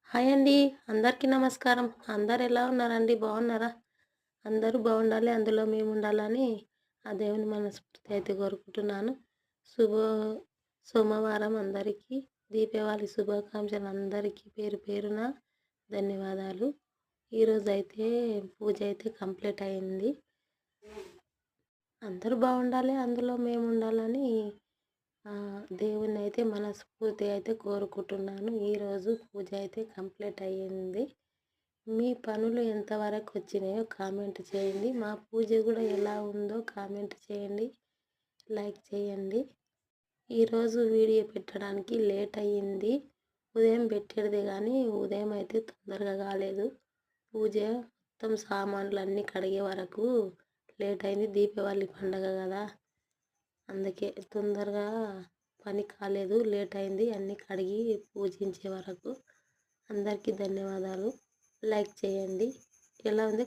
Hi అండి. అందరికీ నమస్కారం. అందరూ ఎలా ఉన్నారండి? బాగున్నారా? అందరూ బాగుండాలి. అందులో మేముండాలని ఆ దేవుని మనస్ఫూర్తి అయితే కోరుకుంటున్నాను. శుభ సోమవారం అందరికీ దీపావళి శుభాకాంక్షలు అందరికీ పేరు పేరున ధన్యవాదాలు. ఈరోజైతే పూజ అయితే కంప్లీట్ అయింది. అందరూ బాగుండాలి. అందులో మేముండాలని దేవుడినైతే మనస్ఫూర్తిగా అయితే కోరుకుంటున్నాను. ఈరోజు పూజ అయితే కంప్లీట్ అయ్యింది. మీ పనులు ఎంతవరకు వచ్చినాయో కామెంట్ చేయండి. మా పూజ కూడా ఎలా ఉందో కామెంట్ చేయండి, లైక్ చేయండి. ఈరోజు వీడియో పెట్టడానికి లేట్ అయ్యింది. ఉదయం పెట్టేది కానీ ఉదయం అయితే తొందరగా కాలేదు. పూజ మొత్తం సామాన్లు అన్నీ కడిగే వరకు లేట్ అయింది. దీపావళి పండగ కదా, అందుకే తొందరగా పని కాలేదు, లేట్ అయింది. అన్నీ కడిగి పూజించే వరకు. అందరికీ ధన్యవాదాలు. లైక్ చేయండి. ఎలా ఉంది